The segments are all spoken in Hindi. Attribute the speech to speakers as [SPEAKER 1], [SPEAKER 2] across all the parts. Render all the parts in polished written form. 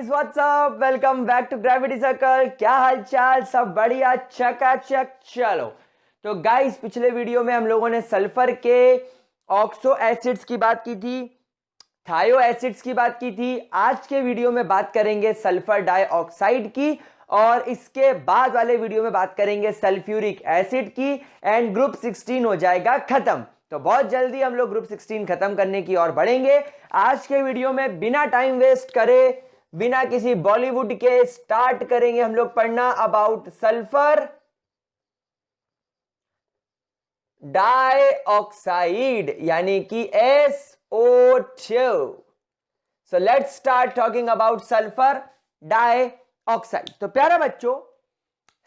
[SPEAKER 1] Guys what's up, welcome back to Gravity Circle. क्या हाल चाल, सब बढ़िया, चकाचक। चलो तो गाइस, पिछले वीडियो में हम लोगों ने सल्फर के ऑक्सो एसिड्स की बात की थी, थायो एसिड्स की बात की थी। आज के वीडियो में बात करेंगे सल्फर डाइऑक्साइड की, और इसके बाद वाले वीडियो में बात करेंगे सल्फ्यूरिक एसिड की, एंड ग्रुप 16 हो जाएगा खत्म। तो बहुत जल्दी हम लोग ग्रुप 16 खत्म करने की ओर बढ़ेंगे। आज के वीडियो में बिना टाइम वेस्ट करे, बिना किसी बॉलीवुड के, स्टार्ट करेंगे हम लोग पढ़ना अबाउट सल्फर डाइऑक्साइड यानी कि SO2। So let's start talking about sulphur dioxide. तो प्यारा बच्चों,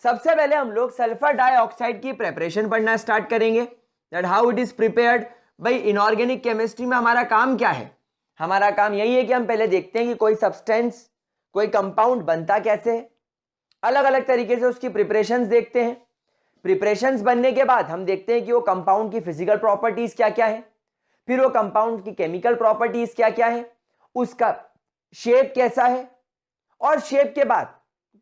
[SPEAKER 1] सबसे पहले हम लोग सल्फर डाइऑक्साइड की प्रिपरेशन पढ़ना स्टार्ट करेंगे, that how it is prepared. भाई, इनऑर्गेनिक केमिस्ट्री में हमारा काम क्या है? हमारा काम यही है कि हम पहले देखते हैं कि कोई सब्सटेंस, कोई कंपाउंड बनता कैसे है, अलग अलग तरीके से उसकी प्रिपरेशंस देखते हैं। प्रिपरेशंस बनने के बाद हम देखते हैं कि वो कंपाउंड की फिजिकल प्रॉपर्टीज क्या क्या है, फिर वो कंपाउंड की केमिकल प्रॉपर्टीज क्या क्या है, उसका शेप कैसा है, और शेप के बाद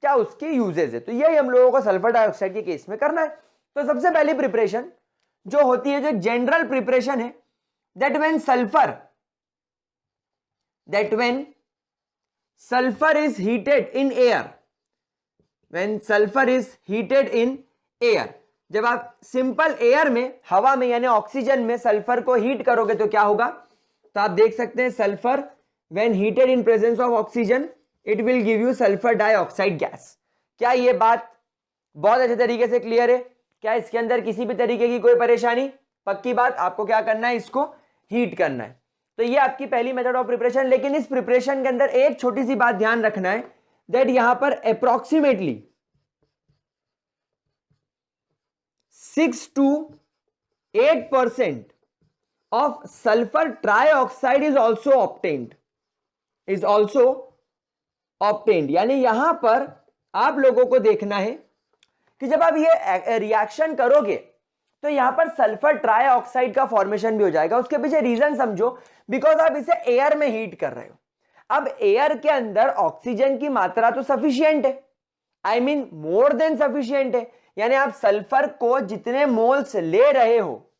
[SPEAKER 1] क्या उसके यूजेस है। तो यही हम लोगों को सल्फर डाइऑक्साइड के केस में करना है। तो सबसे पहली प्रिपरेशन जो होती है, जो जनरल प्रिपरेशन है, that when sulfur is heated in air, when sulfur is heated in air, जब आप सिंपल एयर में, हवा में यानी ऑक्सीजन में सल्फर को हीट करोगे तो क्या होगा? तो आप देख सकते हैं sulphur when heated in presence of oxygen it will give you sulfur dioxide gas। क्या ये बात बहुत अच्छे तरीके से क्लियर है? क्या इसके अंदर किसी भी तरीके की कोई परेशानी? पक्की बात, आपको क्या करना है, इसको हीट करना है। तो ये आपकी पहली मेथड ऑफ प्रिपरेशन। लेकिन इस प्रिपरेशन के अंदर एक छोटी सी बात ध्यान रखना है, दैट यहां पर approximately 6 to 8% of sulfur trioxide is also obtained। यानी यहां पर आप लोगों को देखना है कि जब आप ये रिएक्शन करोगे तो यहां पर सल्फर ट्राइऑक्साइड का फॉर्मेशन भी हो जाएगा। उसके पीछे रीजन समझो, बिकॉज आप इसे एयर में हीट कर रहे हो। अब एयर के अंदर ऑक्सीजन की मात्रा तो सफिशिएंट है, I mean more than sufficient है। यानी आप सल्फर को जितने मोल्स ले रहे हो,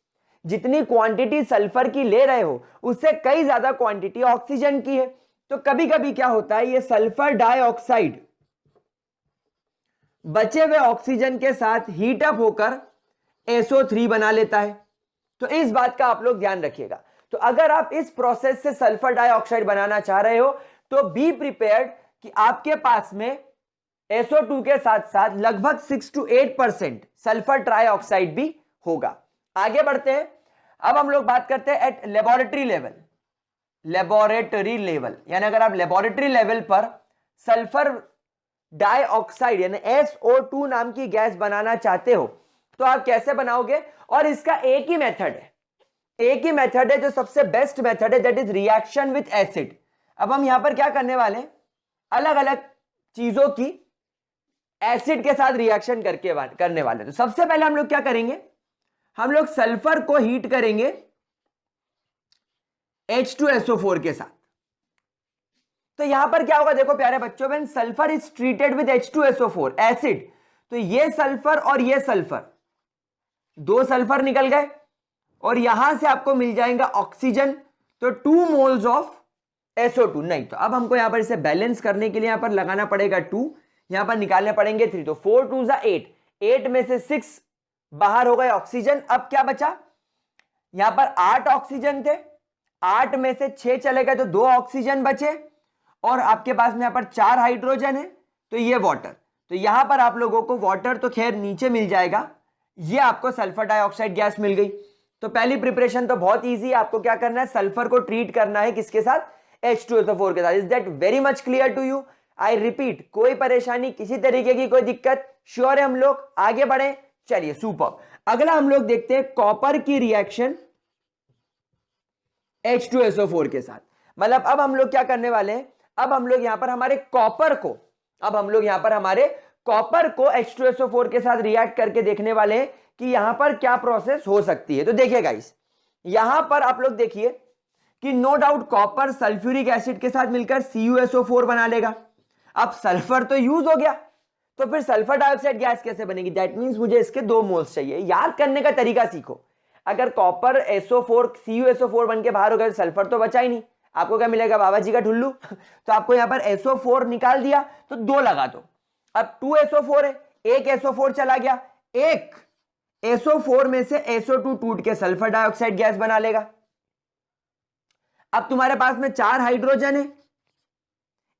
[SPEAKER 1] जितनी क्वांटिटी सल्फर की ले रहे हो, उससे कई ज्यादा क्वांटिटी ऑक्सीजन की है। तो कभी कभी क्या होता है, ये सल्फर डाइऑक्साइड बचे हुए ऑक्सीजन के साथ हीट अप होकर SO3 बना लेता है। तो इस बात का आप लोग ध्यान रखिएगा। तो अगर आप इस प्रोसेस से सल्फर डाइऑक्साइड बनाना चाह रहे हो तो बी प्रिपेयर्ड कि आपके पास में SO2 के साथ साथ लगभग 6 to 8% सल्फर ट्राइऑक्साइड भी होगा। आगे बढ़ते हैं। अब हम लोग बात करते हैं एट लेबोरेटरी लेवल, यानी अगर आप लेबोरेटरी लेवल पर सल्फर डाइऑक्साइड यानी SO2 नाम की गैस बनाना चाहते हो तो आप कैसे बनाओगे? और इसका एक ही मेथड है जो सबसे बेस्ट मेथड है, that is reaction with acid. अब हम यहां पर क्या करने वाले हैं, अलग अलग चीजों की एसिड के साथ रिएक्शन करने वाले। तो सबसे पहले हम लोग क्या करेंगे, हम लोग सल्फर को हीट करेंगे H2SO4 के साथ। तो यहां पर क्या होगा, देखो प्यारे बच्चों, when sulphur is treated with H2SO4 acid, तो ये सल्फर और ये सल्फर, दो सल्फर निकल गए और यहां से आपको मिल जाएगा ऑक्सीजन। तो 2 मोल्स ऑफ SO2 नहीं। तो अब हमको यहां पर इसे बैलेंस करने के लिए यहां पर लगाना पड़ेगा 2, यहां पर निकालने पड़ेंगे 3। तो 4 2 8, 8 में से 6 बाहर हो गए ऑक्सीजन। अब क्या बचा, यहां पर 8 ऑक्सीजन थे, 8 में से 6 चले गए तो 2 ऑक्सीजन बचे, और आपके पास में यहां पर 4 हाइड्रोजन है, तो ये वाटर। तो यहां पर आप लोगों को वाटर तो खैर नीचे मिल जाएगा, ये आपको सल्फर डाइऑक्साइड गैस मिल गई। तो पहली प्रिपरेशन तो बहुत इजी है, आपको क्या करना है, सल्फर को ट्रीट करना है किसके साथ, H2SO4 के साथ। Is that very much clear to you? I repeat, कोई परेशानी, किसी तरीके की कोई दिक्कत? श्योर है? हम लोग आगे बढ़े, चलिए सुपर। अगला हम लोग देखते हैं कॉपर की रिएक्शन H2SO4 के साथ। मतलब अब हम लोग क्या करने वाले हैं, अब हम लोग यहां पर हमारे कॉपर को H2SO4 के साथ रिएक्ट करके देखने वाले हैं कि यहां पर क्या प्रोसेस हो सकती है। तो देखिए गाइस, यहां पर आप लोग देखिए कि no doubt copper sulphuric acid के साथ मिलकर CuSO4 बना लेगा। अब सल्फर तो यूज हो गया, तो फिर सल्फर डाइऑक्साइड गैस कैसे बनेगी? दैट मींस मुझे इसके 2 मोल्स चाहिए। याद करने का तरीका सीखो। अगर कॉपर SO4 CuSO4 बन के बाहर हो गया तो सल्फर तो बचा ही नहीं, आपको क्या मिलेगा? बाबा जी का ठुल्लू। तो आपको यहां पर SO4 निकाल दिया तो 2 लगा दो। अब 2SO4 है, एक SO4 चला गया, एक SO4 में से SO2 टूट के सल्फर डाइऑक्साइड गैस बना लेगा। अब तुम्हारे पास में 4 हाइड्रोजन है,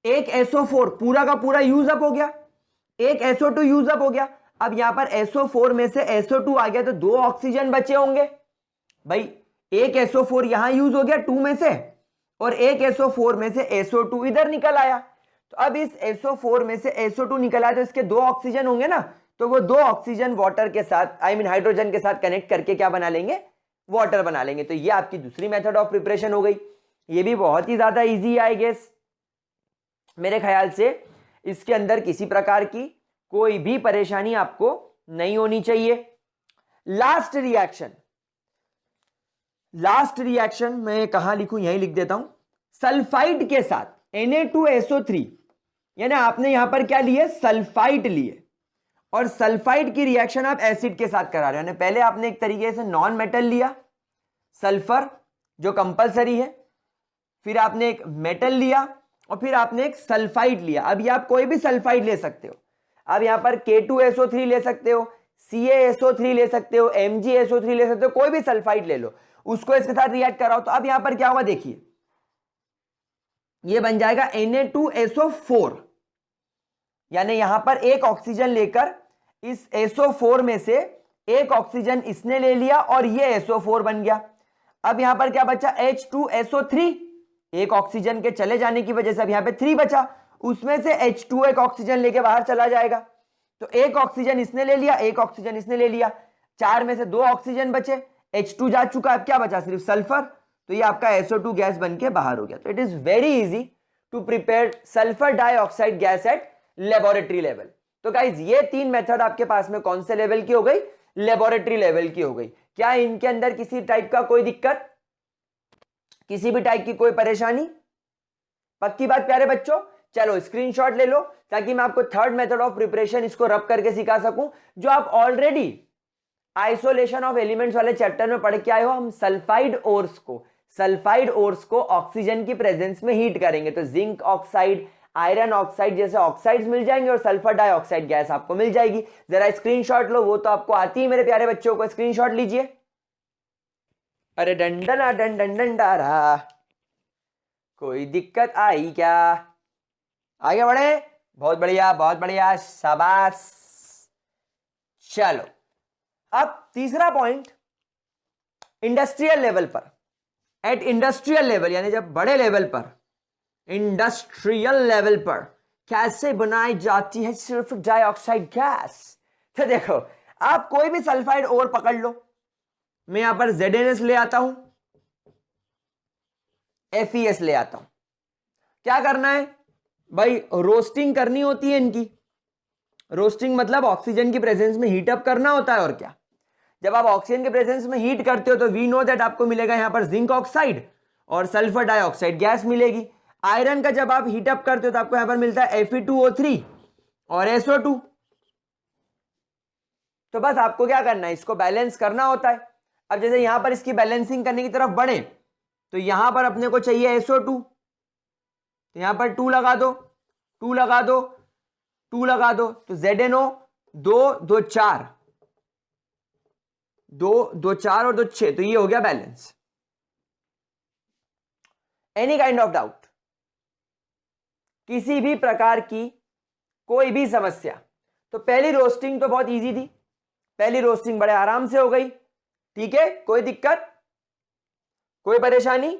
[SPEAKER 1] एक SO4 पूरा का पूरा यूज अप हो गया, एक SO2 यूज अप हो गया। अब यहां पर SO4 में से SO2 आ गया तो 2 ऑक्सीजन बचे होंगे। भाई एक SO4 यहां यूज हो गया 2 में से, और एक SO4 में से SO2 इधर निकल आया। तो अब इस SO4 में से SO2 निकल आया तो इसके 2 ऑक्सीजन होंगे ना, तो वो 2 ऑक्सीजन वाटर के साथ हाइड्रोजन के साथ कनेक्ट करके क्या बना लेंगे? वाटर बना लेंगे। तो ये आपकी दूसरी मेथड ऑफ प्रिपरेशन हो गई। ये भी बहुत ही ज्यादा इजी है आई गेस। मेरे ख्याल से इसके अंदर किसी प्रकार की कोई भी परेशानी आपको नहीं होनी चाहिए। लास्ट रिएक्शन मैं कहां लिखूं? यहीं लिख देता हूं। सल्फाइड के साथ Na2SO3, यानी आपने यहां पर क्या लिए? सल्फाइड लिए, और सल्फाइड की रिएक्शन आप एसिड के साथ करा रहे हो। पहले आपने एक तरीके से नॉन मेटल लिया सल्फर, जो कंपलसरी है, फिर आपने एक मेटल लिया, और फिर आपने एक सल्फाइड लिया। अब ये आप कोई भी सल्फाइड ले सकते हो। अब यहां पर K2SO3 ले सकते हो, CaSO3 ले सकते हो, MgSO3 ले सकते हो, कोई भी सल्फाइड ले लो, उसको इसके साथ रिएक्ट कराओ। तो अब यहां पर क्या होगा देखिए, ये बन जाएगा Na2SO4, यानी यहां पर एक ऑक्सीजन लेकर इस SO4 में से एक ऑक्सीजन इसने ले लिया और ये SO4 बन गया। अब यहां पर क्या बचा? H2SO3, एक ऑक्सीजन के चले जाने की वजह से अब यहां पे 3 बचा, उसमें से H2 एक ऑक्सीजन लेके बाहर चला जाएगा। तो एक ऑक्सीजन इसने ले लिया, एक ऑक्सीजन इसने ले लिया, 4 में से 2 ऑक्सीजन बचे, H2 जा चुका, अब क्या बचा? सिर्फ सल्फर। तो ये आपका SO2 गैस बन के बाहर हो गया। तो it is very easy to prepare sulphur dioxide gas at laboratory level. तो गाइज ये 3 मेथड आपके पास में कौन से लेवल की हो गई? लेबोरेटरी लेवल की हो गई। क्या इनके अंदर किसी टाइप का कोई दिक्कत, किसी भी टाइप की कोई परेशानी? पक्की बात प्यारे बच्चों? चलो स्क्रीनशॉट ले लो ताकि मैं आपको थर्ड मेथड ऑफ प्रिपरेशन इसको रब करके सिखा सकूं, जो आप ऑलरेडी आइसोलेशन ऑफ एलिमेंट्स वाले चैप्टर में पढ़ के आए हो। हम सल्फाइड ओर्स को ऑक्सीजन की प्रेजेंस में हीट करेंगे तो जिंक ऑक्साइड, आयरन ऑक्साइड जैसे ऑक्साइड्स मिल जाएंगे और सल्फर डाइऑक्साइड गैस आपको मिल जाएगी। जरा स्क्रीनशॉट लो, वो तो आपको आती है मेरे प्यारे बच्चों को। स्क्रीनशॉट लीजिए। अरे डंडना डंडन डंडारा, कोई दिक्कत आई क्या? आगे बढ़े। बहुत बढ़िया, शाबाश। चलो अब तीसरा पॉइंट, इंडस्ट्रियल लेवल पर, एट इंडस्ट्रियल लेवल, यानी जब बड़े लेवल पर, इंडस्ट्रियल लेवल पर कैसे बनाई जाती है सिर्फ डाइऑक्साइड गैस। तो देखो, आप कोई भी सल्फाइड ओर पकड़ लो, मैं यहां पर ZnS ले आता हूं, FeS ले आता हूं। क्या करना है भाई? रोस्टिंग करनी होती है इनकी। रोस्टिंग मतलब ऑक्सीजन की प्रेजेंस में हीट अप करना होता है। और क्या, जब आप ऑक्सीजन के प्रेजेंस में हीट करते हो तो वी नो दैट आपको मिलेगा यहां पर जिंक ऑक्साइड और सल्फर डाइऑक्साइड गैस मिलेगी। आयरन का जब आप हीट अप करते हो तो आपको यहां पर मिलता है Fe2O3 और SO2। तो बस आपको क्या करना है? इसको बैलेंस करना होता है। अब जैसे यहां पर इसकी बैलेंसिंग करने की तरफ बढ़े तो यहां पर अपने को चाहिए SO2, तो यहां पर 2 लगा दो, 2 लगा दो, 2 लगा दो, तो ZnO 2 2 4, 2 2 4 और 2 6, तो ये हो गया balance. Any kind of doubt, किसी भी प्रकार की कोई भी समस्या? तो पहली रोस्टिंग तो बहुत इजी थी, पहली रोस्टिंग बड़े आराम से हो गई। ठीक है, कोई दिक्कत, कोई परेशानी?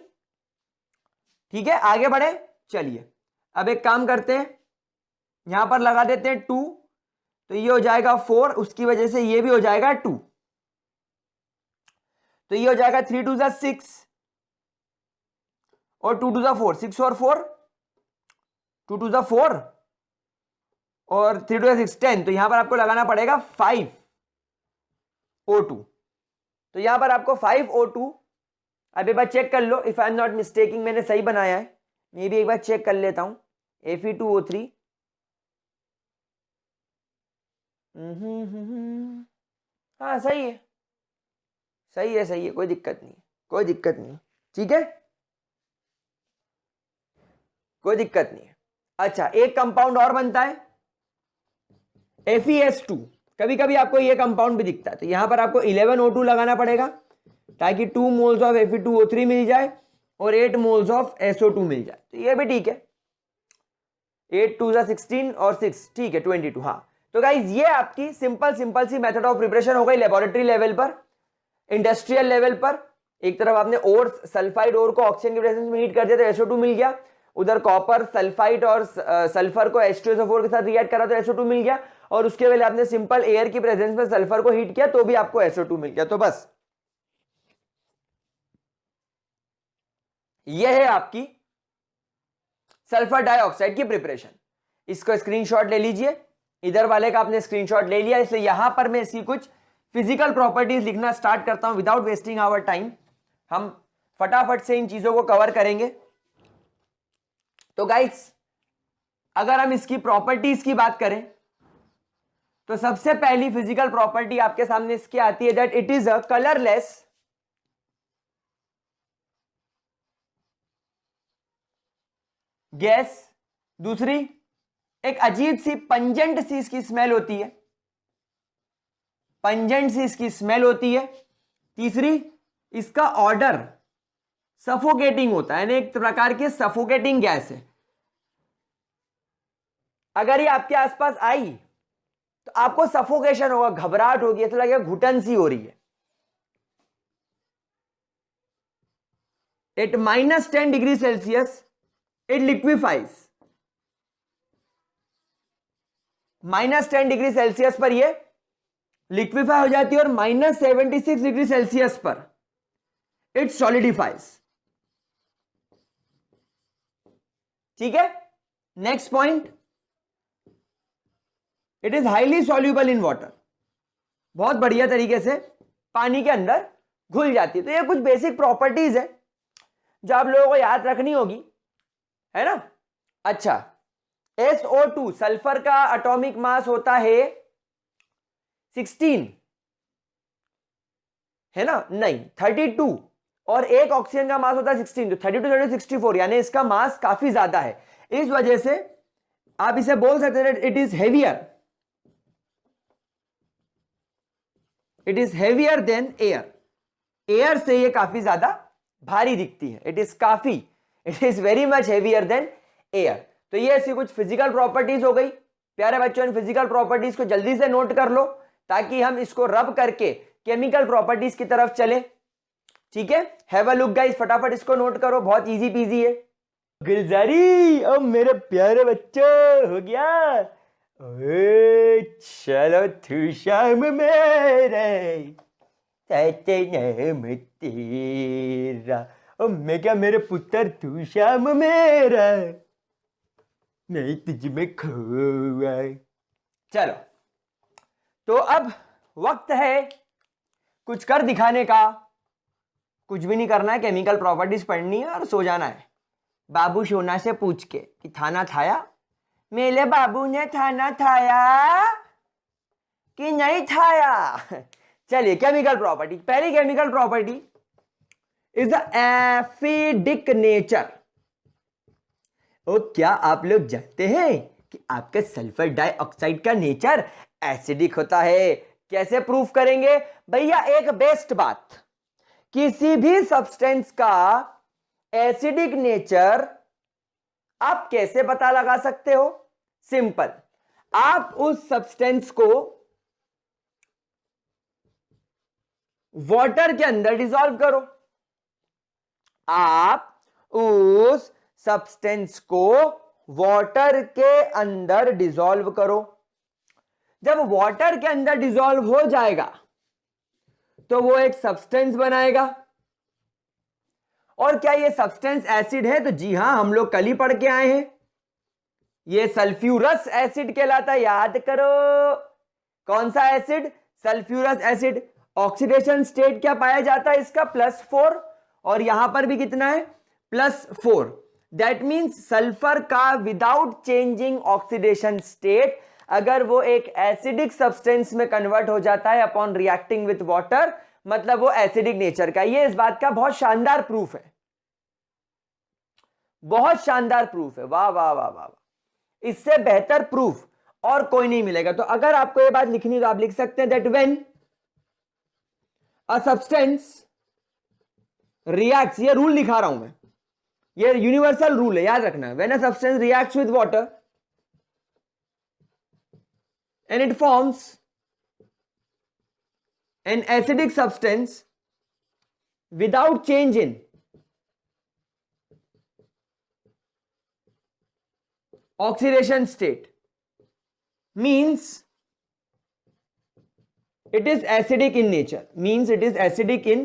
[SPEAKER 1] ठीक है, आगे बढ़े। चलिए अब एक काम करते हैं, यहां पर लगा देते हैं 2, तो ये हो जाएगा 4, उसकी वजह से ये भी हो जाएगा 2, तो ये हो जाएगा 3 2 6 और 2 2 4, 6 और 4, 2 2 4 और 3 2 6 10, तो यहां पर आपको लगाना पड़ेगा 5O2, तो यहां पर आपको 5O2। अब एक बार चेक कर लो, if I am not mistaking मैंने सही बनाया है, मैं भी एक बार चेक कर लेता हूं। Fe2O3 हाँ सही है, सही है, सही है, कोई दिक्कत नहीं, कोई दिक्कत नहीं, ठीक है, कोई दिक्कत नहीं है। अच्छा, एक कंपाउंड और बनता है FeS2। कभी कभी आपको ये कंपाउंड भी दिखता है, तो यहां पर आपको 11O2 लगाना पड़ेगा ताकि 2 मोल्स ऑफ Fe2O3 मिल जाए और 8 मोल्स ऑफ SO2 मिल जाए, तो ये भी ठीक है। 8 2 16 और 6, ठीक है 22। हाँ, तो गाइज ये आपकी सिंपल सिंपल सी मेथड ऑफ प्रिपरेशन हो गई लेबोरेटरी लेवल पर। इंडस्ट्रियल लेवल पर एक तरफ आपने ओर सल्फाइड ओर को ऑक्सीजन के प्रेजेंस में हीट कर दिया तो SO2 मिल गया, उधर कॉपर सल्फाइड और सल्फर को H2SO4 के साथ रिएक्ट करा तो SO2 मिल गया, और उसके पहले आपने सिंपल एयर की प्रेजेंस में सल्फर को हीट किया तो भी आपको SO2 मिल गया। तो बस यह है आपकी सल्फर डाइऑक्साइड की प्रिपरेशन। इसको स्क्रीनशॉट ले लीजिए, इधर वाले का आपने स्क्रीनशॉट ले लिया, इसलिए यहां पर मैं इसकी कुछ फिजिकल प्रॉपर्टीज लिखना स्टार्ट करता हूं विदाउट वेस्टिंग आवर टाइम। हम फटाफट से इन चीजों को कवर करेंगे। तो गाइस, अगर हम इसकी प्रॉपर्टीज की बात करें तो सबसे पहली फिजिकल प्रॉपर्टी आपके सामने इसकी आती है that it is a colourless gas. दूसरी, एक अजीब सी पंजेंट सी इसकी स्मेल होती है, पंजेंट सी इसकी स्मेल होती है। तीसरी, इसका ऑर्डर सफोकेटिंग होता है, यानी एक प्रकार की सफोकेटिंग गैस है। अगर ये आपके आसपास आई तो आपको सफोकेशन होगा, घबराहट होगी, ऐसा लगेगा घुटन सी हो रही है। At -10 degree Celsius it liquefies, -10 degree Celsius पर ये लिक्विफाई हो जाती है, और -76 डिग्री सेल्सियस पर इट सॉलिडिफाइज। ठीक है, next point, it is highly soluble in water, बहुत बढ़िया तरीके से पानी के अंदर घुल जाती है। तो ये कुछ बेसिक प्रॉपर्टीज है जो आप लोगों को याद रखनी होगी, है ना। अच्छा, SO2 सल्फर का एटॉमिक मास होता है 16, है ना, नहीं 32, और एक ऑक्सीजन का मास होता है 16, तो 32 64, यानी इसका मास काफी ज्यादा है। इस वजह से आप इसे बोल सकते हैं it is heavier, it is heavier than air. Air से ये काफी ज्यादा भारी दिखती है, it is very much heavier than air. तो ये ऐसी कुछ फिजिकल प्रॉपर्टीज हो गई। प्यारे बच्चों, इन फिजिकल प्रॉपर्टीज को जल्दी से नोट कर लो ताकि हम इसको रब करके केमिकल प्रॉपर्टीज की तरफ चले। ठीक है, हैव अ लुक गाइस, फटाफट इसको नोट करो, बहुत इजी पीजी है। गुलजारी, अब मेरे प्यारे बच्चों हो गया। ओए चलो तू शाम मेरे नाम तेरा, ओ मैं क्या मेरे पुत्र तू शाम मेरा, नहीं तुझ में खोया। चलो, तो अब वक्त है कुछ कर दिखाने का। कुछ भी नहीं करना है, केमिकल प्रॉपर्टीज पढ़नी है और सो जाना है। बाबू सोना से पूछ के कि खाना खाया, मेरे बाबू ने खाना खाया कि नहीं खाया। चलिए, केमिकल प्रॉपर्टी, पहली chemical property is the acidic nature. Oh, क्या आप लोग जानते हैं कि आपके सल्फर डाइऑक्साइड का नेचर एसिडिक होता है? कैसे प्रूफ करेंगे भैया? एक बेस्ट बात, किसी भी सब्सटेंस का एसिडिक नेचर आप कैसे पता लगा सकते हो? सिंपल, आप उस सब्सटेंस को वाटर के अंदर डिसॉल्व करो, आप उस सब्सटेंस को वाटर के अंदर डिसॉल्व करो। जब वाटर के अंदर डिसॉल्व हो जाएगा तो वो एक सब्सटेंस बनाएगा। और क्या ये सब्सटेंस एसिड है? तो जी हां, हम लोग कल ही पढ़ के आए हैं, ये सल्फ्यूरस एसिड कहलाता है। याद करो, कौन सा acid? Sulphurous acid. Oxidation state क्या पाया जाता है इसका? +4, और यहां पर भी कितना है? +4। दैट मीन्स सल्फर का विदाउट चेंजिंग ऑक्सीडेशन स्टेट अगर वो एक एसिडिक सब्सटेंस में कन्वर्ट हो जाता है अपॉन रिएक्टिंग विथ वाटर, मतलब वो एसिडिक नेचर का। ये इस बात का बहुत शानदार प्रूफ है, बहुत शानदार प्रूफ है। वाह वाह वाह वाह, इससे बेहतर प्रूफ और कोई नहीं मिलेगा। तो अगर आपको ये बात लिखनी तो आप लिख सकते हैं that when a substance reacts, ये रूल लिखा रहा हूं मैं, ये यूनिवर्सल रूल है, याद रखना। When a substance reacts with water and it forms an acidic substance without change in oxidation state means it is acidic in nature, means it is acidic in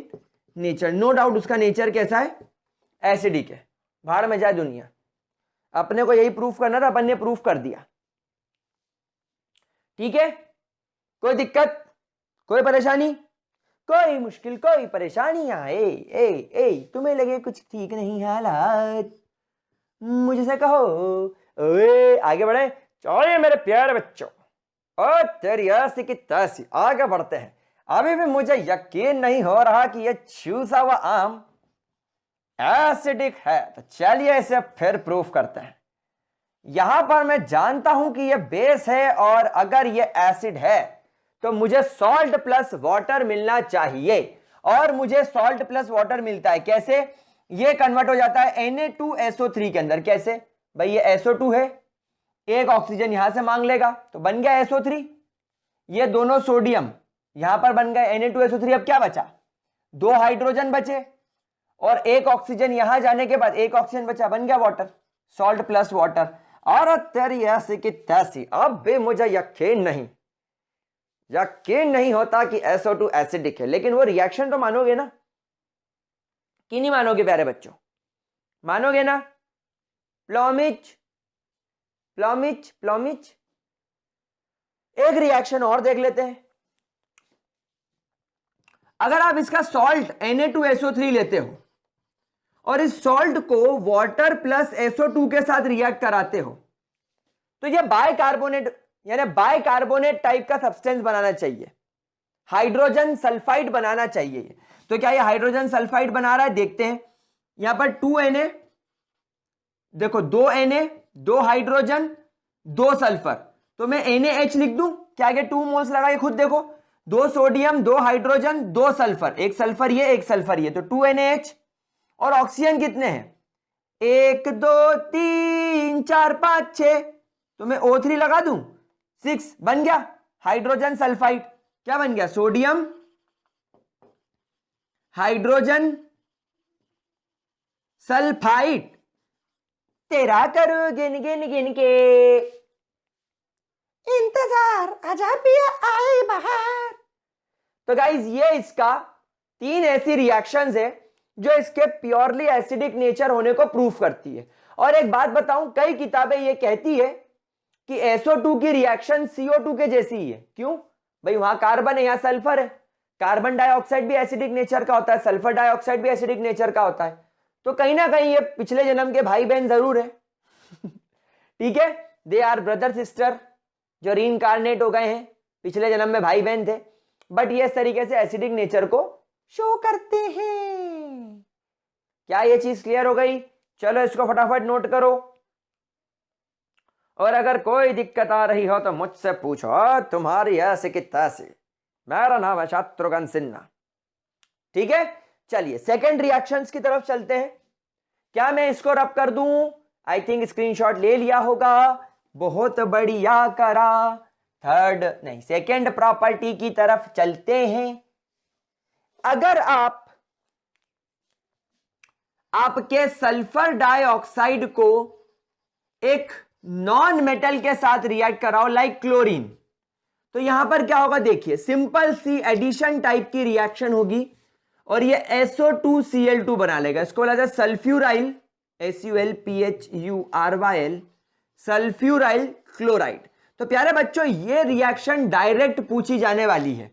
[SPEAKER 1] nature। no doubt उसका नेचर कैसा है, एसिडिक है। भाड़ में जाए दुनिया, अपने को यही प्रूफ करना था, अपन ने प्रूफ कर दिया। ठीक है, कोई दिक्कत, कोई परेशानी, कोई मुश्किल, कोई परेशानियां? तुम्हें लगे कुछ ठीक नहीं हालात, मुझसे कहो। ओए आगे बढ़े, चलिए मेरे प्यारे बच्चों, और तेरी ऐसी की तैसी आगे बढ़ते हैं। अभी भी मुझे यकीन नहीं हो रहा कि यह चूसा हुआ आम एसिडिक है, तो चलिए इसे फिर प्रूफ करते हैं। यहां पर मैं जानता हूं कि यह बेस है, और अगर यह एसिड है तो मुझे सॉल्ट प्लस वाटर मिलना चाहिए, और मुझे सॉल्ट प्लस वाटर मिलता है कैसे? ये कन्वर्ट हो जाता है Na2SO3 के अंदर। कैसे भाई? ये SO2 है, एक ऑक्सीजन यहां से मांग लेगा तो बन गया SO3, ये दोनों सोडियम यहां पर बन गए Na2SO3। अब क्या बचा? 2 हाइड्रोजन बचे, और एक ऑक्सीजन यहां जाने के बाद एक ऑक्सीजन बचा, बन गया वाटर, सॉल्ट प्लस वाटर। और तेरी ऐसी की तैसी, अब भी मुझे यकीन नहीं होता कि SO2 एसिडिक है। लेकिन वो रिएक्शन तो मानोगे ना कि नहीं मानोगे प्यारे बच्चों? मानोगे ना? प्लोमिच प्लोमिच प्लोमिच। एक रिएक्शन और देख लेते हैं। अगर आप इसका सॉल्ट Na2SO3 लेते हो और इस सॉल्ट को वाटर प्लस SO2 के साथ रिएक्ट कराते हो, तो ये बाइकार्बोनेट यानी बाइकार्बोनेट टाइप का सब्सटेंस बनाना चाहिए, हाइड्रोजन सल्फाइड बनाना चाहिए। तो क्या ये हाइड्रोजन सल्फाइड बना रहा है? देखते हैं। यहां पर 2Na, देखो 2Na, 2 हाइड्रोजन, 2 सल्फर, तो मैं NaH लिख दूं क्या? आगे 2 मोल्स लगा, ये खुद देखो, 2 सोडियम, 2 हाइड्रोजन, 2 सल्फर, एक सल्फर ये, एक सल्फर ये, तो 2NaH। और ऑक्सीजन कितने हैं? 1 2 3 4 5 6, तो मैं O3 लगा दूं, 6 बन गया हाइड्रोजन सल्फाइड। क्या बन गया? Sodium, hydrogen sulphide. तेरा करो गिन गिन गिन के इंतजार, आजा पिया आए बाहर। तो गाइज ये इसका 3 ऐसी रिएक्शंस है जो इसके प्योरली एसिडिक नेचर होने को प्रूफ करती है। और एक बात बताऊं, कई किताबें ये कहती है कि SO2 की रिएक्शन CO2 के जैसी ही है। क्यों भाई? वहां कार्बन है, यहां सल्फर है। कार्बन डाइऑक्साइड भी एसिडिक नेचर का होता है, सल्फर डाइऑक्साइड भी एसिडिक नेचर का होता है। तो कहीं ना कहीं ये पिछले जन्म के भाई बहन जरूर है। ठीक है, दे आर ब्रदर सिस्टर, जो रीइंकार्नेट हो गए हैं, पिछले जन्म में भाई बहन थे, बट ये इस तरीके से एसिडिक नेचर को शो करते हैं। क्या ये चीज क्लियर हो गई? चलो इसको फटाफट नोट करो, और अगर कोई दिक्कत आ रही हो तो मुझसे पूछो, तुम्हारी ऐसे की तैसी। मेरा नाम है शत्रुघ्न सिन्हा। ठीक है, चलिए सेकेंड रिएक्शंस की तरफ चलते हैं। क्या मैं इसको रब कर दूं? आई थिंक स्क्रीनशॉट ले लिया होगा, बहुत बढ़िया करा। थर्ड नहीं, सेकेंड प्रॉपर्टी की तरफ चलते हैं। अगर आपके सल्फर डाइऑक्साइड को एक नॉन मेटल के साथ रिएक्ट कराओ लाइक क्लोरीन, तो यहां पर क्या होगा? देखिए, सिंपल सी एडिशन टाइप की रिएक्शन होगी, और ये SO2Cl2 बना लेगा। इसको बोला जाए सल्फ्यूराइल, SULPHURYL, सल्फ्यूराइल क्लोराइड। तो प्यारे बच्चों, ये रिएक्शन डायरेक्ट पूछी जाने वाली है,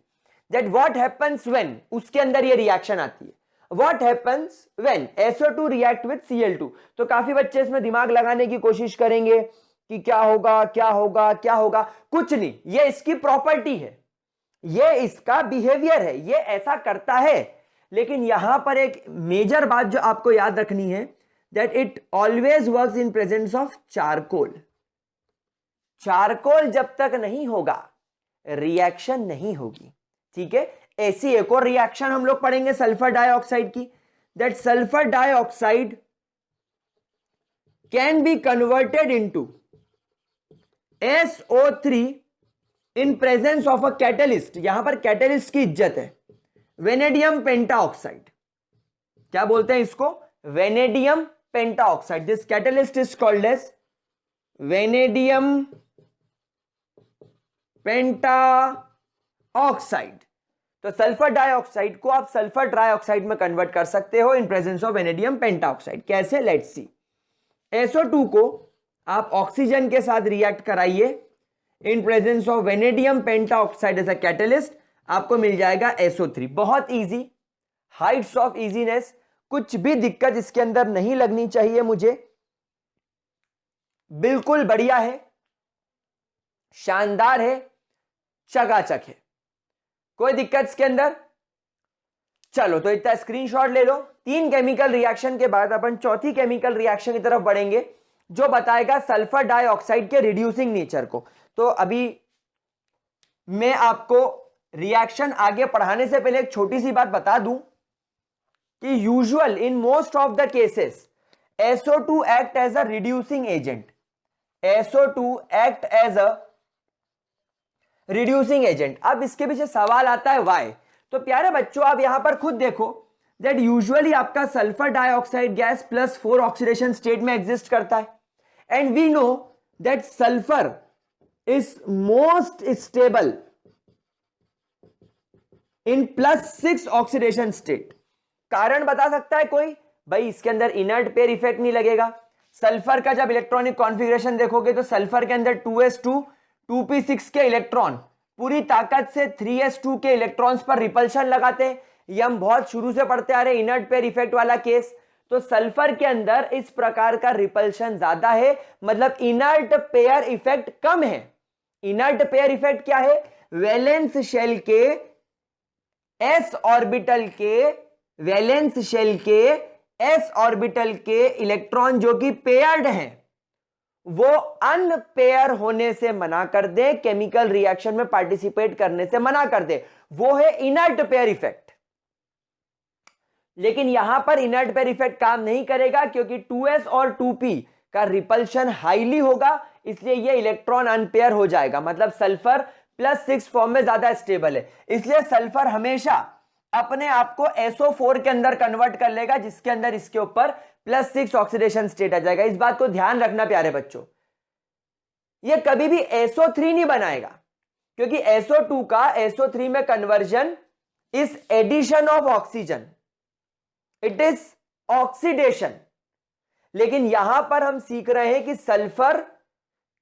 [SPEAKER 1] दैट व्हाट हैपेंस व्हेन, उसके अंदर ये रिएक्शन आती है, what happens when SO2 react with Cl2। तो काफी बच्चे इसमें दिमाग लगाने की कोशिश करेंगे कि क्या होगा क्या होगा क्या होगा, कुछ नहीं, ये इसकी प्रॉपर्टी है, ये इसका बिहेवियर है, ये ऐसा करता है। लेकिन यहां पर एक मेजर बात जो आपको याद रखनी है, that it always works in presence of charcoal. Charcoal जब तक नहीं होगा रिएक्शन नहीं होगी, ठीक है। ऐसी एक और रिएक्शन हम लोग पढ़ेंगे सल्फर डाइऑक्साइड की, that sulphur dioxide can be converted into SO3 in presence of a catalyst. यहां पर कैटलिस्ट की इज्जत है, वेनेडियम पेंटाऑक्साइड। क्या बोलते हैं इसको? Vanadium pentoxide. This catalyst is called as vanadium pentoxide. तो सल्फर डाइऑक्साइड को आप सल्फर ट्राइऑक्साइड में कन्वर्ट कर सकते हो in presence of vanadium pentoxide. कैसे? Let's see. SO2 को आप ऑक्सीजन के साथ रिएक्ट कराइए in presence of vanadium pentoxide as a catalyst, आपको मिल जाएगा SO3। बहुत इजी, हाइट्स ऑफ इजीनेस, कुछ भी दिक्कत इसके अंदर नहीं लगनी चाहिए मुझे, बिल्कुल बढ़िया है, शानदार है, चकाचक है, कोई दिक्कत इसके अंदर। चलो तो इतना स्क्रीनशॉट ले लो। 3 केमिकल रिएक्शन के बाद अपन चौथी केमिकल रिएक्शन की तरफ बढ़ेंगे जो बताएगा सल्फर डाइऑक्साइड के रिड्यूसिंग नेचर को। तो अभी मैं आपको रिएक्शन आगे पढ़ाने से पहले एक छोटी सी बात बता दूं कि usual in most of the cases SO2 act as a reducing agent. SO2 act as a reducing agent. अब इसके पीछे सवाल आता है व्हाई। तो प्यारे बच्चों आप यहां पर खुद देखो दैट यूजुअली आपका sulphur dioxide gas +4 oxidation state में एग्जिस्ट करता है, and we know that sulphur is most stable in +6 oxidation state. कारण बता सकता है कोई? भाई इसके अंदर इनर्ट पेयर इफेक्ट नहीं लगेगा। सल्फर का जब इलेक्ट्रॉनिक कॉन्फ़िगरेशन देखोगे तो सल्फर के अंदर 2s2 2p6 के इलेक्ट्रॉन पूरी ताकत से 3s2 के इलेक्ट्रॉन्स पर रिपल्शन लगाते हैं। ये हम बहुत शुरू से पढ़ते आ रहे हैं, इनर्ट पेयर इफेक्ट वाला केस। तो सल्फर के अंदर इस प्रकार का रिपल्शन ज्यादा है, मतलब इनर्ट पेयर इफेक्ट कम है। इनर्ट पेयर इफेक्ट क्या है? वैलेंस शेल के s ऑर्बिटल के वैलेंस शेल के s ऑर्बिटल के इलेक्ट्रॉन जो कि पेयर्ड हैं वो अनपेयर होने से मना कर दे, केमिकल रिएक्शन में पार्टिसिपेट करने से मना कर दे, वो है इनर्ट पेयर इफेक्ट। लेकिन यहां पर इनर्ट पेयर इफेक्ट काम नहीं करेगा क्योंकि 2s और 2p का रिपल्शन हाईली होगा, इसलिए ये इलेक्ट्रॉन अनपेयर हो जाएगा। मतलब सल्फर +6 फॉर्म में ज्यादा स्टेबल है, इसलिए सल्फर हमेशा अपने आप को SO4 के अंदर कन्वर्ट कर लेगा जिसके अंदर इसके ऊपर +6 ऑक्सीडेशन स्टेट आ जाएगा। इस बात को ध्यान रखना प्यारे बच्चों, ये कभी भी SO3 नहीं बनाएगा क्योंकि SO2 का SO3 में conversion is addition of oxygen, it is oxidation. लेकिन यहां पर हम सीख रहे हैं कि सल्फर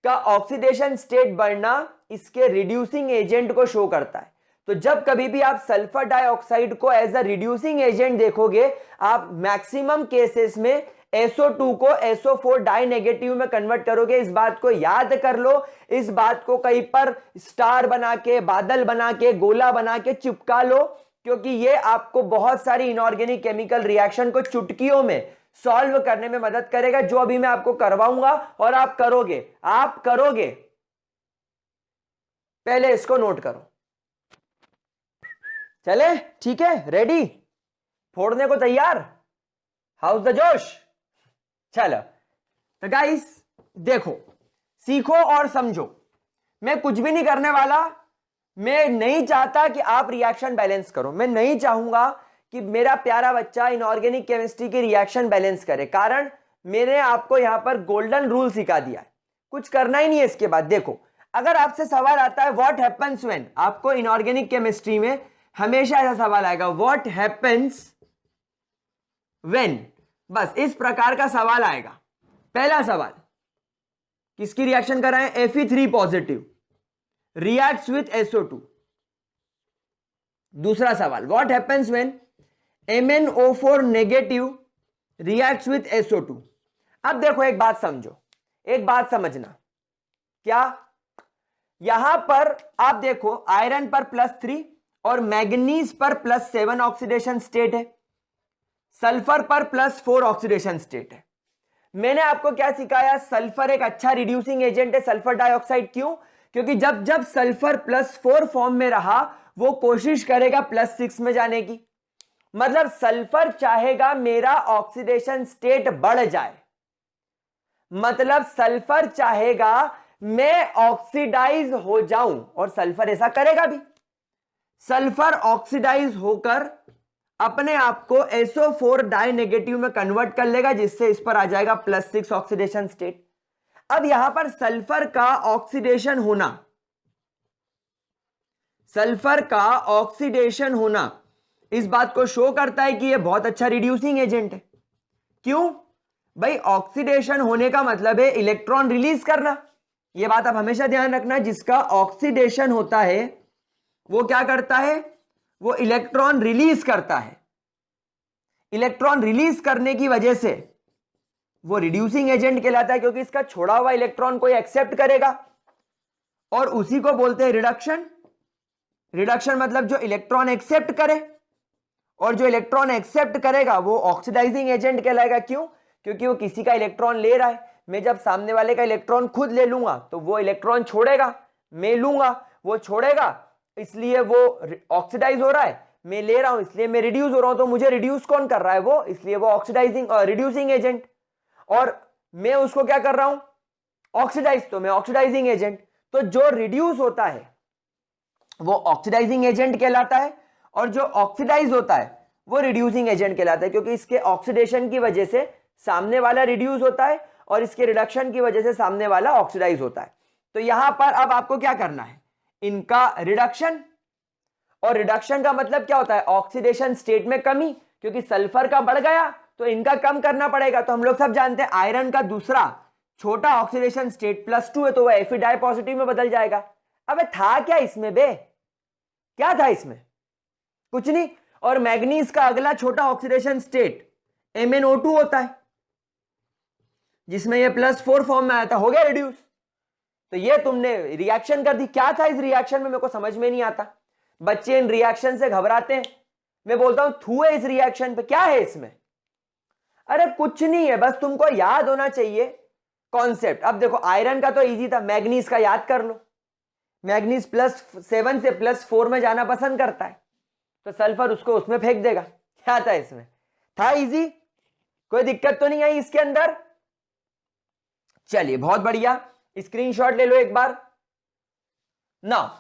[SPEAKER 1] का ऑक्सीडेशन स्टेट बढ़ना इसके रिड्यूसिंग एजेंट को शो करता है। तो जब कभी भी आप सल्फर डाइऑक्साइड को एज अ रिड्यूसिंग एजेंट देखोगे, आप मैक्सिमम केसेस में SO2 को SO4 डाई नेगेटिव में कन्वर्ट करोगे। इस बात को याद कर लो, इस बात को कहीं पर स्टार बना के, बादल बना के, गोला बना के चिपका लो, क्योंकि ये आपको बहुत सारी इनऑर्गेनिक केमिकल रिएक्शन को चुटकियों में सॉल्व करने में मदद करेगा, जो अभी मैं आपको करवाऊंगा और आप करोगे। पहले इसको नोट करो। चले ठीक है, रेडी, फोड़ने को तैयार, हाउस द जोश। चलो तो गाइस देखो, सीखो और समझो। मैं कुछ भी नहीं करने वाला, मैं नहीं चाहता कि आप रिएक्शन बैलेंस करो, मैं नहीं चाहूंगा कि मेरा प्यारा बच्चा इनऑर्गेनिक केमिस्ट्री की रिएक्शन बैलेंस करे। कारण मैंने आपको यहां पर गोल्डन रूल सिखा दिया है, कुछ करना ही नहीं है इसके बाद। देखो अगर आपसे सवाल आता है व्हाट हैपेंस व्हेन, आपको इनऑर्गेनिक केमिस्ट्री में हमेशा ऐसा सवाल आएगा व्हाट हैपेंस व्हेन, बस इस प्रकार का सवाल आएगा। पहला सवाल, किसकी रिएक्शन कर रहे हैं? Fe3 positive reacts with SO2। दूसरा सवाल, what happens when MnO4 negative reacts with SO2। अब देखो एक बात समझो, एक बात समझना, क्या? यहां पर आप देखो आयरन पर +3 और मैग्नीज पर +7 ऑक्सीडेशन स्टेट है, सल्फर पर +4 ऑक्सीडेशन स्टेट है। मैंने आपको क्या सिखाया? सल्फर एक अच्छा रिड्यूसिंग एजेंट है, सल्फर डाइऑक्साइड। क्यों? क्योंकि जब जब सल्फर +4 फॉर्म में रहा वो कोशिश करेगा +6 में जाने की। मतलब सल्फर चाहेगा मेरा ऑक्सीडेशन स्टेट बढ़ जाए, मतलब सल्फर चाहेगा मैं ऑक्सीडाइज हो जाऊं, और सल्फर ऐसा करेगा भी। सल्फर ऑक्सीडाइज होकर अपने आप को SO4 डाई नेगेटिव में कन्वर्ट कर लेगा, जिससे इस पर आ जाएगा +6 ऑक्सीडेशन स्टेट। अब यहां पर सल्फर का ऑक्सीडेशन होना, सल्फर का ऑक्सीडेशन होना इस बात को शो करता है कि यह बहुत अच्छा रिड्यूसिंग एजेंट है। क्यों भाई? ऑक्सीडेशन होने का मतलब है इलेक्ट्रॉन रिलीज करना। यह बात आप हमेशा ध्यान रखना, जिसका ऑक्सीडेशन होता है वो क्या करता है? वो इलेक्ट्रॉन रिलीज करता है। इलेक्ट्रॉन रिलीज करने की वजह से वो रिड्यूसिंग एजेंट कहलाता है, क्योंकि इसका छोड़ा हुआ इलेक्ट्रॉन कोई एक्सेप्ट करेगा, और उसी को बोलते हैं रिडक्शन। रिडक्शन मतलब जो इलेक्ट्रॉन एक्सेप्ट करे, और जो इलेक्ट्रॉन एक्सेप्ट करेगा वो ऑक्सीडाइजिंग एजेंट कहलाएगा। क्यों? क्योंकि वो किसी का इलेक्ट्रॉन ले रहा है। मैं जब सामने वाले का इलेक्ट्रॉन खुद ले लूंगा तो वो इलेक्ट्रॉन छोड़ेगा, मैं लूंगा वो छोड़ेगा, इसलिए वो ऑक्सीडाइज हो रहा है। मैं ले रहा हूं इसलिए मैं रिड्यूस हो रहा हूं, तो मुझे रिड्यूस कौन कर रहा है? वो, इसलिए वो ऑक्सीडाइजिंग रिड्यूसिंग एजेंट। और मैं उसको क्या कर रहा हूं? ऑक्सीडाइज, तो मैं ऑक्सीडाइजिंग एजेंट। तो जो रिड्यूस होता है वो ऑक्सीडाइजिंग एजेंट कहलाता है, और जो ऑक्सीडाइज होता है वो रिड्यूसिंग एजेंट कहलाता है, क्योंकि इसके ऑक्सीडेशन की वजह से सामने वाला रिड्यूस होता है और इसके रिडक्शन की वजह से सामने वाला ऑक्सीडाइज होता है। तो यहां पर अब आपको क्या करना है? इनका रिडक्शन। और रिडक्शन का मतलब क्या होता है? ऑक्सीडेशन स्टेट में कमी, क्योंकि सल्फर का बढ़ गया तो इनका कम करना पड़ेगा। तो हम लोग सब जानते हैं आयरन का दूसरा छोटा ऑक्सीडेशन स्टेट +2 है, तो वह Fe पॉजिटिव में बदल जाएगा। अबे था क्या इसमें बे? क्या था इसमें? कुछ नहीं। और मैग्नीज का अगला छोटा ऑक्सीडेशन स्टेट MnO2 होता है, जिसमें ये +4 फॉर्म में आया था, हो गया रिड्यूस। तो ये तुमने रिएक्शन कर दी। क्या था इस रिएक्शन में? मेरे को समझ में नहीं आता। बच्चे इन रिएक्शन से घबराते हैं। मैं बोलता हूं थू है इस रिएक्शन पे, क्या है इसमें? अरे कुछ नहीं है, बस तुमको याद होना चाहिए कॉन्सेप्ट। अब देखो आयरन का तो इजी था, मैग्नीज का याद कर लो। मैग्नीज +7 से +4 में जाना पसंद करता है, तो सल्फर उसको उसमें फेंक देगा। क्या था इसमें? था इजी, कोई दिक्कत तो नहीं आई इसके अंदर। चलिए बहुत बढ़िया, स्क्रीनशॉट ले लो एक बार ना।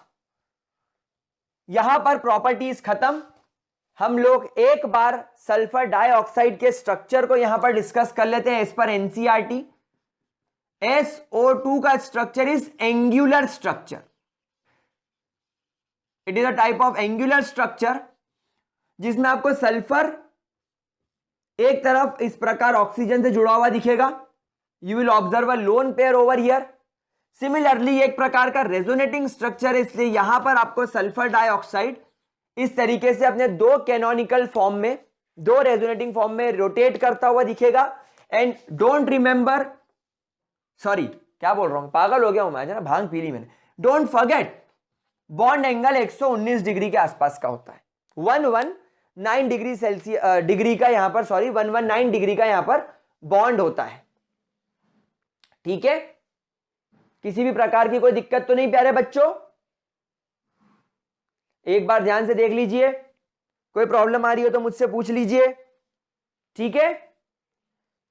[SPEAKER 1] यहां पर प्रॉपर्टीज खत्म। हम लोग एक बार सल्फर डाइऑक्साइड के स्ट्रक्चर को यहां पर डिस्कस कर लेते हैं एज पर NCERT। SO2 का structure is angular structure. It is a type of angular structure, जिसमें आपको सल्फर एक तरफ इस प्रकार ऑक्सीजन से जुड़ा हुआ दिखेगा। You will observe a lone pair over here. Similarly एक प्रकार का रेजोनेटिंग स्ट्रक्चर है, इसलिए यहां पर आपको सल्फर डाइऑक्साइड इस तरीके से अपने दो कैनोनिकल फॉर्म में, दो रेजोनेटिंग फॉर्म में रोटेट करता हुआ दिखेगा। एंड डोंट रिमेंबर, सॉरी क्या बोल रहा हूं, पागल हो गया हूं मैं, ना भांग पी ली मैंने। Don't forget bond angle 119 degree के आसपास का होता है। 119 डिग्री सेल्सियस डिग्री का यहां पर, सॉरी 119 डिग्री का यहां पर बॉन्ड होता है। ठीक है, किसी भी प्रकार की कोई दिक्कत तो नहीं प्यारे बच्चों? एक बार ध्यान से देख लीजिए, कोई प्रॉब्लम आ रही हो तो मुझसे पूछ लीजिए। ठीक है,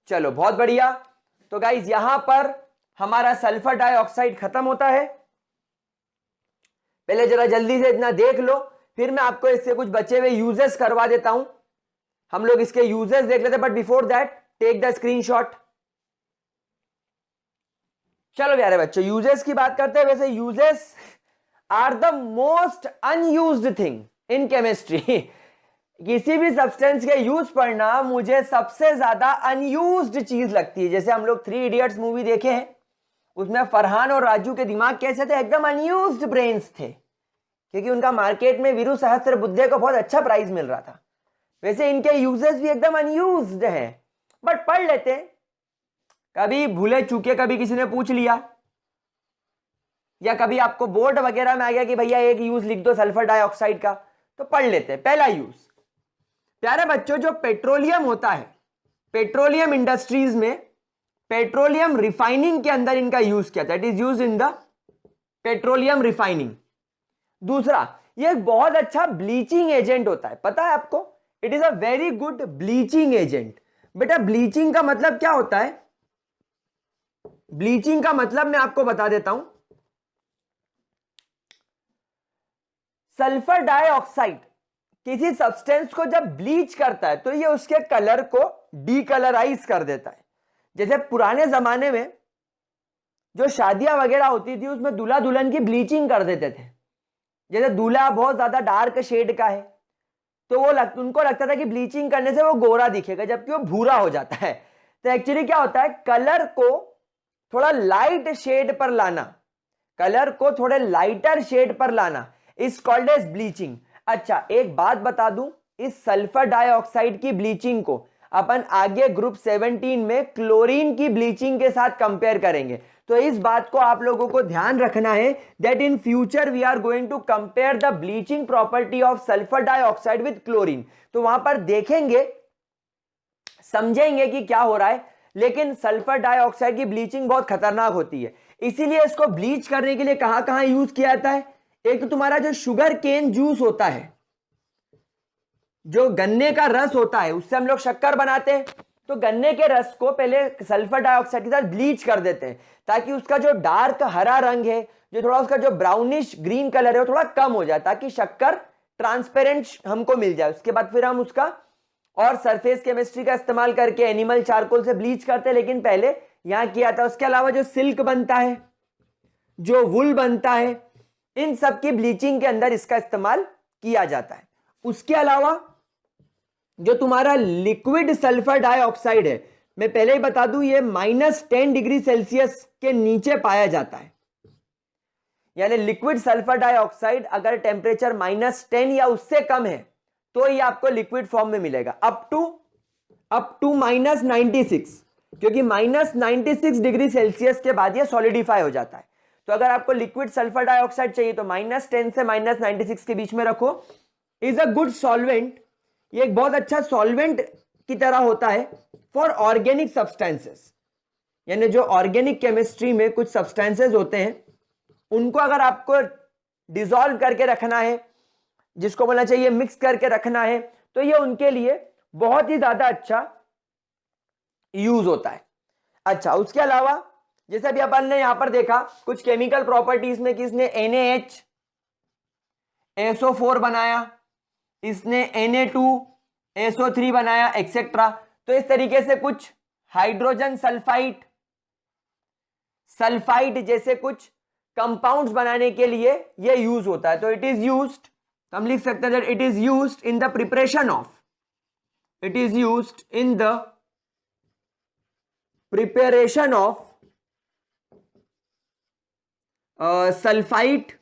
[SPEAKER 1] चलो बहुत बढ़िया। तो गाइज यहां पर हमारा सल्फर डाइऑक्साइड खत्म होता है। पहले जरा जल्दी से इतना देख लो, फिर मैं आपको इससे कुछ बचे हुए यूजेस करवा देता हूं। हम लोग इसके यूजेस देख लेते हैं, but before that take the screenshot. चलो प्यारे बच्चों, यूजेस की बात करते हैं। वैसे uses are the most unused thing in chemistry. किसी भी सब्सटेंस के यूज पढ़ना मुझे सबसे ज्यादा अनयूज्ड चीज लगती है। जैसे हम लोग 3 इडियट्स मूवी देखे हैं, उसमें फरहान और राजू के दिमाग कैसे थे? एकदम अनयूज्ड ब्रेन्स थे, क्योंकि उनका मार्केट में वीरू सहस्त्रबुद्धे को बहुत अच्छा प्राइस मिल रहा था। वैसे इनके यूजेस भी एकदम अनयूज्ड हैं, बट पढ़ लेते हैं। कभी भूले चूके कभी किसी ने पूछ लिया या कभी आपको बोर्ड वगैरह में आ गया कि भैया एक यूज लिख दो सल्फर डाइऑक्साइड का, तो पढ़ लेते हैं। पहला यूज प्यारे बच्चों, जो पेट्रोलियम होता है, पेट्रोलियम इंडस्ट्रीज में पेट्रोलियम रिफाइनिंग के अंदर इनका यूज किया था, it is use in the petroleum refining. दूसरा, ये एक बहुत अच्छा ब्लीचिंग एजेंट होता है, पता है आपको, it is a very good bleaching agent. बेटा ब्लीचिंग का मतलब क्या होता है, ब्लीचिंग का मतलब मैं आपको बता देता हूं। सल्फर डाइऑक्साइड किसी सब्सटेंस को जब ब्लीच करता है तो ये उसके कलर को डीकलराइज कर देता है। जैसे पुराने जमाने में जो शादियां वगैरह होती थी उसमें दूल्हा दुल्हन की ब्लीचिंग कर देते थे। जैसे दूल्हा बहुत ज्यादा डार्क शेड का है तो उनको लगता था कि ब्लीचिंग करने से वो गोरा दिखेगा, जबकि वो भूरा हो जाता है। तो एक्चुअली क्या होता है, कलर को थोड़ा लाइट शेड पर लाना, कलर को थोड़े लाइटर शेड पर लाना इज कॉल्ड एज ब्लीचिंग। अच्छा एक बात बता दूं, इस सल्फर डाइऑक्साइड की ब्लीचिंग को अपन आगे ग्रुप 17 में क्लोरीन की ब्लीचिंग के साथ कंपेयर करेंगे। तो इस बात को आप लोगों को ध्यान रखना है that in future we are going to compare the bleaching property of sulphur dioxide with chlorine. तो वहां पर देखेंगे, समझेंगे कि क्या हो रहा है। लेकिन सल्फर डाइऑक्साइड की ब्लीचिंग बहुत खतरनाक होती है, इसीलिए इसको ब्लीच करने के लिए कहां कहां यूज किया जाता है। एक तो तुम्हारा जो शुगर केन जूस होता है, जो गन्ने का रस होता है, उससे हम लोग शक्कर बनाते हैं। तो गन्ने के रस को पहले सल्फर डाइऑक्साइड के साथ ब्लीच कर देते हैं ताकि उसका जो डार्क हरा रंग है, जो थोड़ा उसका जो ब्राउनिश ग्रीन कलर है, वो थोड़ा कम हो जाए ताकि शक्कर ट्रांसपेरेंट हमको मिल जाए। उसके बाद फिर हम उसका और सरफेस केमिस्ट्री का इस्तेमाल करके एनिमल चारकोल से ब्लीच करते हैं, लेकिन पहले यहां किया था। उसके अलावा जो सिल्क बनता है, जो वुल बनता है, इन सब की ब्लीचिंग के अंदर इसका इस्तेमाल किया जाता है। उसके अलावा जो तुम्हारा लिक्विड सल्फर डाइऑक्साइड है, मैं पहले ही बता दूं, ये -10 डिग्री सेल्सियस के नीचे पाया जाता है। यानी लिक्विड सल्फर डाइऑक्साइड अगर टेम्परेचर -10 या उससे कम है तो ये आपको लिक्विड फॉर्म में मिलेगा, अप टू -96, क्योंकि -96 डिग्री सेल्सियस के बाद ये सॉलिडिफाई हो जाता है। तो अगर आपको लिक्विड सल्फर डाइऑक्साइड चाहिए तो -10 से -96 के बीच में रखो। इज अ गुड सॉल्वेंट, ये एक बहुत अच्छा सॉल्वेंट की तरह होता है फॉर ऑर्गेनिक सब्सटेंसेस। यानी जो ऑर्गेनिक केमिस्ट्री में कुछ सब्सटेंसेस होते हैं उनको अगर आपको डिसॉल्व करके रखना है, जिसको बोलना चाहिए मिक्स करके रखना है, तो ये उनके लिए बहुत ही ज्यादा अच्छा यूज होता है। अच्छा उसके अलावा जैसे अभी अपन ने यहां पर देखा कुछ केमिकल प्रॉपर्टीज में कि इसने NaHSO4 बनाया, इसने Na2SO3 बनाया एक्सेट्रा। तो इस तरीके से कुछ हाइड्रोजन सल्फाइड जैसे कुछ कंपाउंड्स बनाने के लिए ये यूज होता है। तो इट इज यूज्ड, तो हम लिख सकते हैं it is used in the preparation of, it is used in the preparation of sulphide,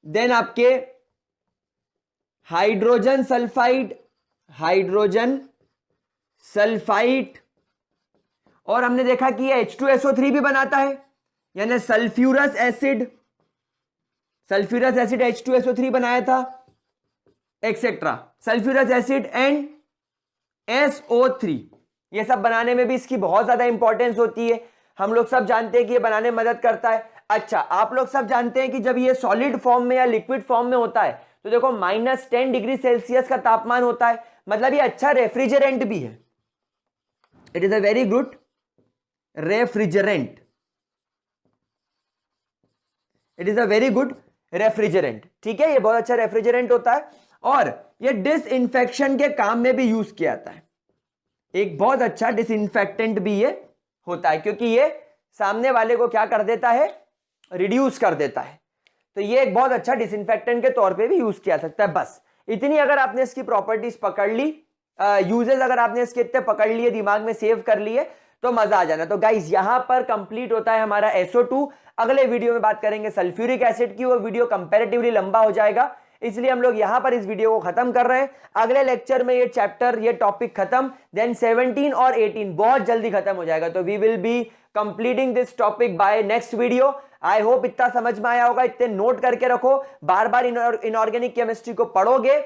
[SPEAKER 1] then आपके हाइड्रोजन सल्फाइड, और हमने देखा कि ये H2SO3 भी बनाता है, यानी सल्फ्यूरस एसिड H2SO3 बनाया था etcetera, sulphurous acid and SO3, ये सब बनाने में भी इसकी बहुत ज्यादा इंपॉर्टेंस होती है। हम लोग सब जानते हैं कि ये बनाने में मदद करता है। अच्छा आप लोग सब जानते हैं कि जब ये सॉलिड फॉर्म में या लिक्विड फॉर्म में होता है तो देखो -10 डिग्री सेल्सियस का तापमान होता है, मतलब ये अच्छा रेफ्रिजरेंट भी है। It is a very good refrigerant, it is a very good refrigerant, ठीक है, ये बहुत अच्छा रेफ्रिजरेंट होता है और ये डिसइंफेक्शन के काम में भी यूज किया जाता है। एक बहुत अच्छा डिसइंफेक्टेंट भी ये होता है क्योंकि ये सामने वाले को क्या कर देता है, रिड्यूस कर देता है। तो ये एक बहुत अच्छा डिसइंफेक्टेंट के तौर पे भी यूज किया सकता है। बस इतनी अगर आपने इसकी प्रॉपर्टीज पकड़ ली, यूजेस अगर आपने इसके इतने पकड़ लिए, दिमाग में सेव कर लिए, तो मजा आ जाना। तो गाइस यहां पर कंप्लीट होता है हमारा SO2। अगले वीडियो में बात करेंगे सल्फ्यूरिक एसिड की, वो वीडियो कंपैरेटिवली लंबा हो जाएगा। इसलिए हम लोग यहां पर इस वीडियो को खत्म कर रहे हैं। अगले लेक्चर में ये चैप्टर, ये टॉपिक खत्म, देन 17 और 18 बहुत जल्दी खत्म हो जाएगा। तो we will be completing this topic by next video. I hope इतना समझ में आया होगा। इतने नोट करके रखो, बार बार इनऑर्गेनिक केमिस्ट्री को पढ़ोगे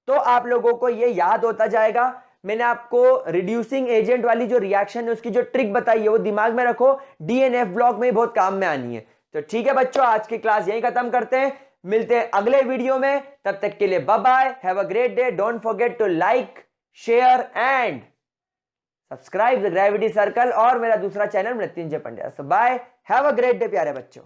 [SPEAKER 1] तो आप लोगों को ये याद होता जाएगा। मैंने आपको रिड्यूसिंग एजेंट वाली जो रिएक्शन है उसकी जो ट्रिक बताई है वो दिमाग में रखो, डीएनएफ ब्लॉक में बहुत काम में आनी है। तो ठीक है बच्चों, आज की क्लास यहीं खत्म करते हैं, मिलते हैं अगले वीडियो में। तब तक के लिए bye bye, have a great day. Don't forget to like, share and subscribe the Gravity Circle और मेरा दूसरा channel Mrityunjay Pandya. So bye, have a great day प्यारे बच्चों।